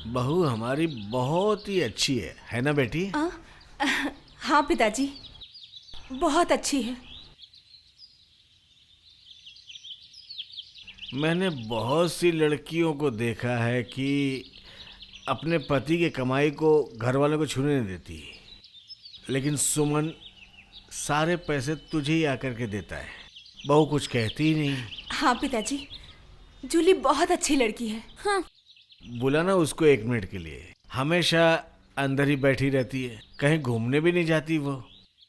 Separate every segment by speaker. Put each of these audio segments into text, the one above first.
Speaker 1: बहू हमारी बहुत ही अच्छी है ना बेटी?
Speaker 2: हाँ पिताजी, बहुत अच्छी है।
Speaker 1: मैंने बहुत सी लड़कियों को देखा है कि अपने पति के कमाई को घर वालों को छूने नहीं देती, लेकिन सुमन सारे पैसे तुझे ही आकर के देता है, बहू कुछ कहती ही नहीं।
Speaker 2: हाँ पिताजी, जूली बहुत अच्छी लड़की है। हाँ।
Speaker 1: बुलाना उसको 1 मिनट के लिए, हमेशा अंदर ही बैठी रहती है, कहीं घूमने भी नहीं जाती। वो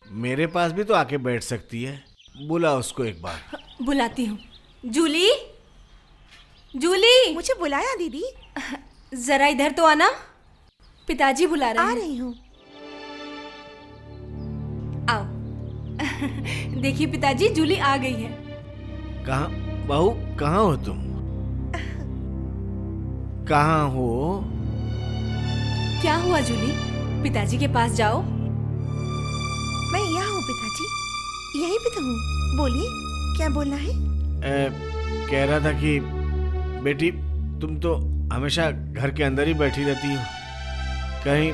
Speaker 1: मेरे पास भी तो आके बैठ सकती है, बुला उसको एक बार।
Speaker 2: बुलाती हूँ। जूली, जूली।
Speaker 3: मुझे बुलाया दीदी?
Speaker 2: जरा इधर तो आना, पिताजी बुला रहे हैं।
Speaker 3: आ रही हूँ।
Speaker 2: आओ। देखिए पिताजी, जूली आ गई है।
Speaker 1: कहाँ बहू, कहाँ हो तुम? कहाँ हो?
Speaker 2: क्या हुआ जूली? पिताजी के पास जाओ।
Speaker 3: मैं यहाँ हूँ पिताजी, यहीं पे तो हूँ। बोलिए, क्या बोलना है?
Speaker 1: कह रहा था कि बेटी तुम तो हमेशा घर के अंदर ही बैठी रहती हो, कहीं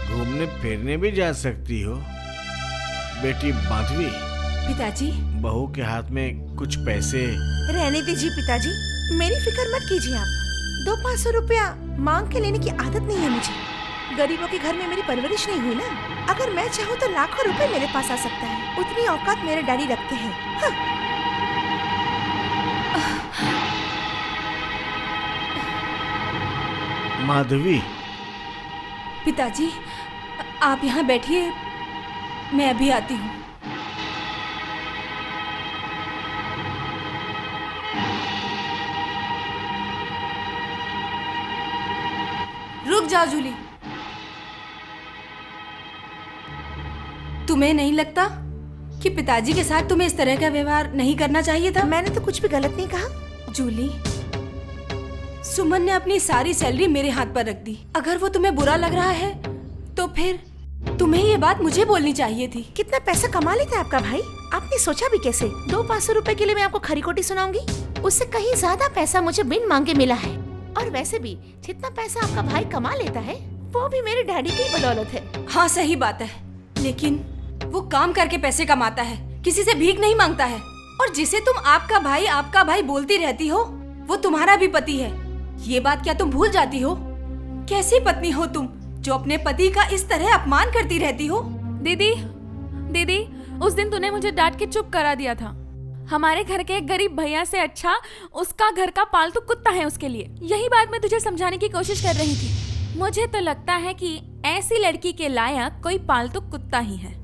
Speaker 1: घूमने फिरने भी जा सकती हो। बेटी माधवी,
Speaker 2: पिताजी।
Speaker 1: बहू के हाथ में कुछ पैसे।
Speaker 3: रहने दीजिए पिताजी, मेरी फिक्र मत कीजिए आप। 200-500 रुपया मांग के लेने की आदत नहीं है मुझे। गरीबों के घर में मेरी परवरिश नहीं हुई ना। अगर मैं चाहूँ तो लाखों रुपए मेरे पास आ सकता है, उतनी औकात मेरे डैडी रखते हैं। हाँ।
Speaker 1: माधवी।
Speaker 2: पिताजी, आप यहाँ बैठिए, मैं अभी आती हूँ। रुक जाओ जूली। तुम्हें नहीं लगता कि पिताजी के साथ तुम्हें इस तरह का व्यवहार नहीं करना चाहिए था?
Speaker 3: मैंने तो कुछ भी गलत नहीं कहा।
Speaker 2: जूली, सुमन ने अपनी सारी सैलरी मेरे हाथ पर रख दी। अगर वो तुम्हें बुरा लग रहा है तो फिर तुम्हें ये बात मुझे बोलनी चाहिए थी।
Speaker 3: कितना पैसा कमा लेता है आपका भाई, आपने सोचा भी कैसे? 200-500 रुपए के लिए मैं आपको खरी खोटी सुनाऊंगी? उससे कहीं ज्यादा पैसा मुझे बिन मांगे मिला है। और वैसे भी जितना पैसा आपका भाई कमा लेता है वो भी मेरे डैडी की बदौलत है।
Speaker 2: हाँ सही बात है, लेकिन वो काम करके पैसे कमाता है, किसी से भीख नहीं मांगता है। और जिसे तुम आपका भाई बोलती रहती हो, वो तुम्हारा भी पति है। ये बात क्या तुम भूल जाती हो? कैसी पत्नी हो तुम जो अपने पति का इस तरह अपमान करती रहती हो?
Speaker 4: दीदी, उस दिन तूने मुझे डांट के चुप करा दिया था। हमारे घर के एक गरीब भैया से अच्छा उसका घर का पालतू कुत्ता है उसके लिए। यही बात मैं तुझे समझाने की कोशिश कर रही थी। मुझे तो लगता है कि ऐसी लड़की के लायक कोई पालतू कुत्ता ही है।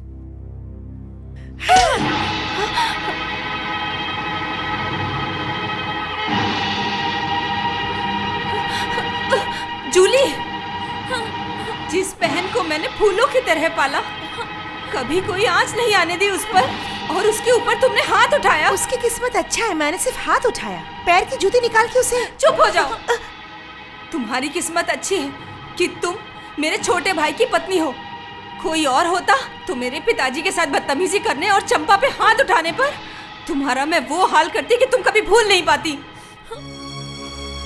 Speaker 2: जूली, जिस बहन को मैंने फूलों की तरह पाला, कभी कोई आंच नहीं आने दी उस पर, और उसके ऊपर तुमने हाथ उठाया।
Speaker 3: उसकी किस्मत अच्छा है, मैंने सिर्फ हाथ उठाया, पैर की जूती निकाल के उसे।
Speaker 2: चुप हो जाओ। तुम्हारी किस्मत अच्छी है कि तुम मेरे छोटे भाई की पत्नी हो। कोई और होता तो मेरे पिताजी के साथ बदतमीजी करने और चंपा पे हाथ उठाने पर तुम्हारा मैं वो हाल करती कि तुम कभी भूल नहीं पाती।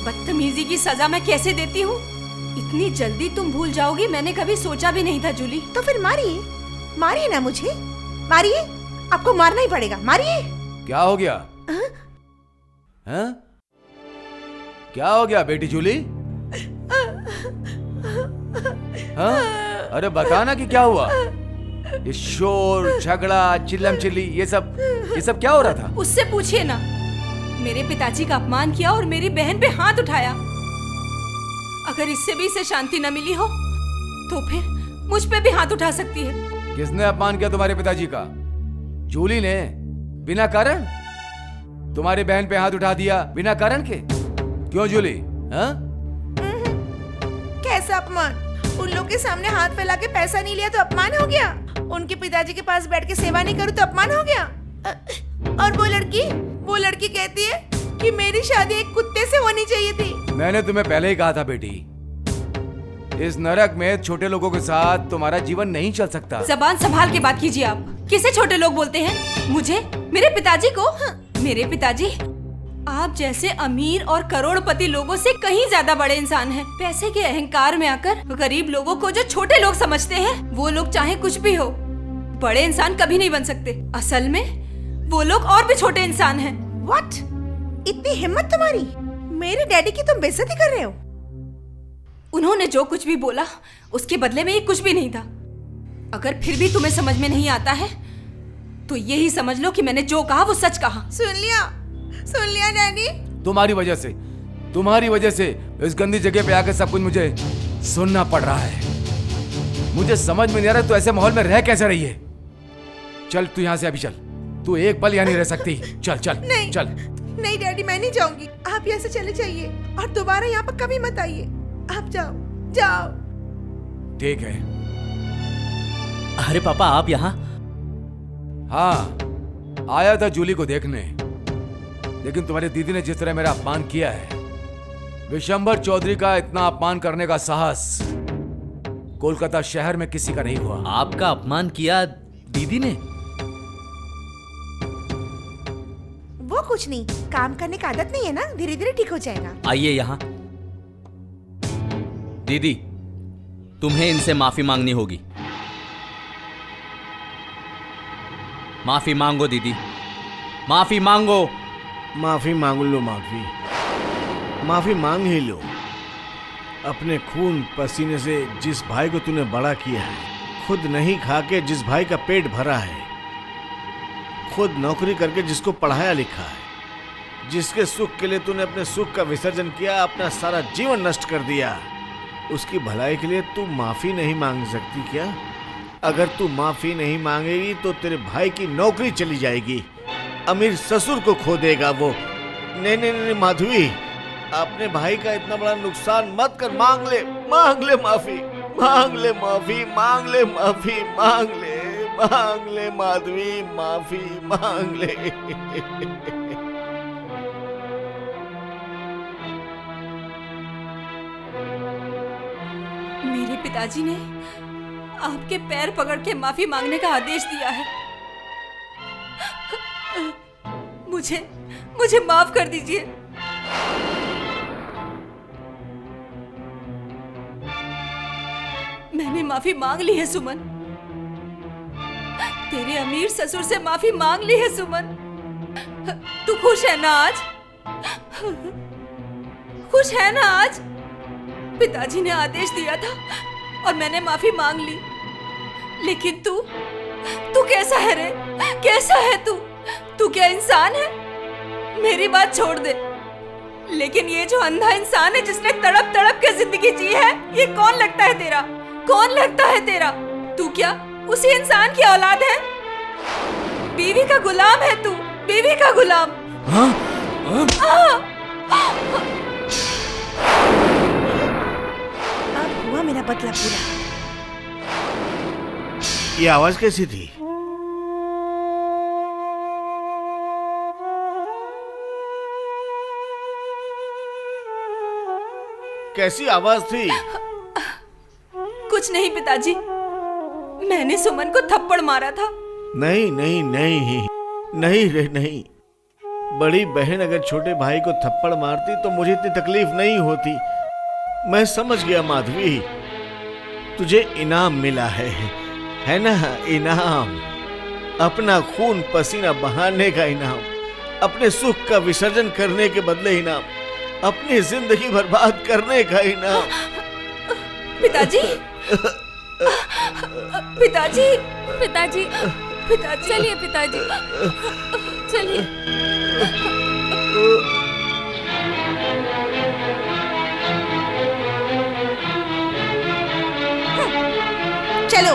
Speaker 2: बदतमीजी की सजा मैं कैसे देती हूँ, इतनी जल्दी तुम भूल जाओगी मैंने कभी सोचा भी नहीं था जूली।
Speaker 3: तो फिर मारिए ना मुझे, मारिए, आपको मारना ही पड़ेगा, मारिए।
Speaker 5: क्या हो गया? हाँ? क्या हो गया बेटी जूली? हाँ? अरे बताना कि क्या हुआ? ये शोर, झगड़ा, चिल्लम चिल्ली, ये सब क्या हो रहा था?
Speaker 2: उससे पूछिए ना। मेरे पिताजी का अपमान किया और मेरी बहन पे हाथ उठाया। अगर इससे भी इसे शांति न मिली हो तो फिर मुझ पे भी हाथ उठा सकती है।
Speaker 5: किसने अपमान किया तुम्हारे पिताजी का? जूली ने, बिना कारण तुम्हारी बहन पे हाथ उठा दिया, बिना कारण के। क्यों जूली? हाँ?
Speaker 3: कैसा अपमान? उन लोग के सामने हाथ फैला के पैसा नहीं लिया तो अपमान हो गया? उनके पिताजी के पास बैठ के सेवा नहीं करूं तो अपमान हो गया? और वो लड़की कहती है कि मेरी शादी एक कुत्ते से होनी चाहिए थी।
Speaker 5: मैंने तुम्हें पहले ही कहा था बेटी, इस नरक में छोटे लोगों के साथ तुम्हारा जीवन नहीं चल सकता।
Speaker 2: जबान संभाल के बात कीजिए आप। किसे छोटे लोग बोलते हैं? मुझे? मेरे पिताजी को? मेरे पिताजी आप जैसे अमीर और करोड़पति लोगों से कहीं ज्यादा बड़े इंसान हैं। पैसे के अहंकार में आकर गरीब लोगों को जो छोटे लोग समझते हैं, वो लोग चाहे कुछ भी हो, बड़े इंसान कभी नहीं बन सकते। असल में वो लोग और भी छोटे इंसान हैं।
Speaker 3: व्हाट? इतनी हिम्मत तुम्हारी? मेरे डैडी की तुम बेइज्जती कर रहे हो?
Speaker 2: उन्होंने जो कुछ भी बोला उसके बदले में ये कुछ भी नहीं था। अगर फिर भी तुम्हें समझ में नहीं आता है तो यही समझ लो कि मैंने जो कहा वो सच कहा।
Speaker 3: सुन लिया डैडी।
Speaker 5: तुम्हारी वजह से इस गंदी जगह पे आकर सब कुछ मुझे सुनना पड़ रहा है। मुझे समझ में नहीं आ रहा तू ऐसे माहौल में रह कैसे रही है। चल तू यहाँ से अभी चल, तू एक पल यहाँ नहीं रह सकती। चल चल
Speaker 3: नहीं
Speaker 5: चल।
Speaker 3: नहीं डैडी, मैं नहीं जाऊंगी। आप यहाँ से चले जाइए और दोबारा यहाँ पर कभी मत आइए। आप जाओ जाओ।
Speaker 5: ठीक है।
Speaker 6: अरे पापा आप यहाँ?
Speaker 5: हाँ, आया था जूली को देखने, लेकिन तुम्हारी दीदी ने जिस तरह मेरा अपमान किया है, विशंबर चौधरी का इतना अपमान करने का साहस कोलकाता शहर में किसी का नहीं हुआ।
Speaker 6: आपका अपमान किया दीदी ने?
Speaker 3: वो कुछ नहीं, काम करने का आदत नहीं है ना, धीरे धीरे ठीक हो जाएगा।
Speaker 6: आइए यहाँ। दीदी तुम्हें इनसे माफी मांगनी होगी। माफी मांगो दीदी, माफी मांगो।
Speaker 1: माफी मांग लो, माफी मांग ही लो। अपने खून पसीने से जिस भाई को तूने बड़ा किया है, खुद नहीं खा के जिस भाई का पेट भरा है, खुद नौकरी करके जिसको पढ़ाया लिखा है, जिसके सुख के लिए तूने अपने सुख का विसर्जन किया, अपना सारा जीवन नष्ट कर दिया, उसकी भलाई के लिए तू माफी नहीं मांग सकती क्या? अगर तू माफी नहीं मांगेगी तो तेरे भाई की नौकरी चली जाएगी, अमीर ससुर को खो देगा वो। नहीं नहीं नहीं माधवी, अपने भाई का इतना बड़ा नुकसान मत कर। मांग ले माफी, मांग ले माफी, मांग ले माफी, मांग ले माधवी, माफी मांग ले।
Speaker 2: मेरे पिताजी ने आपके पैर पकड़ के माफी मांगने का आदेश दिया है। मुझे माफ कर दीजिए। मैंने माफी मांग ली है सुमन। तेरे अमीर ससुर से माफी मांग ली है सुमन। तू खुश है ना आज? खुश है ना आज? पिताजी ने आदेश दिया था और मैंने माफी मांग ली, लेकिन तू कैसा है रे? कैसा है तू क्या इंसान है? मेरी बात छोड़ दे, लेकिन ये जो अंधा इंसान है जिसने तड़प तड़प के जिंदगी जी है, ये कौन लगता है तेरा? कौन लगता है तेरा? तू क्या उसी इंसान की औलाद है? बीवी का गुलाम है तू, बीवी का गुलाम।
Speaker 3: अब हुआ मेरा बदला पूरा।
Speaker 1: ये आवाज कैसी थी? कैसी आवाज थी?
Speaker 2: कुछ नहीं पिताजी, मैंने सुमन को थप्पड़ मारा था।
Speaker 1: नहीं नहीं नहीं नहीं रे नहीं। बड़ी बहन अगर छोटे भाई को थप्पड़ मारती तो मुझे इतनी तकलीफ नहीं होती। मैं समझ गया माधवी, तुझे इनाम मिला है ना? इनाम, अपना खून पसीना बहाने का इनाम, अपने सुख का विसर्जन करने के बदले इनाम, अपनी जिंदगी बर्बाद करने का इनाम।
Speaker 2: पिताजी पिताजी
Speaker 4: पिताजी
Speaker 2: पिताजी
Speaker 4: चलिए पिताजी, चलिए।
Speaker 3: चलो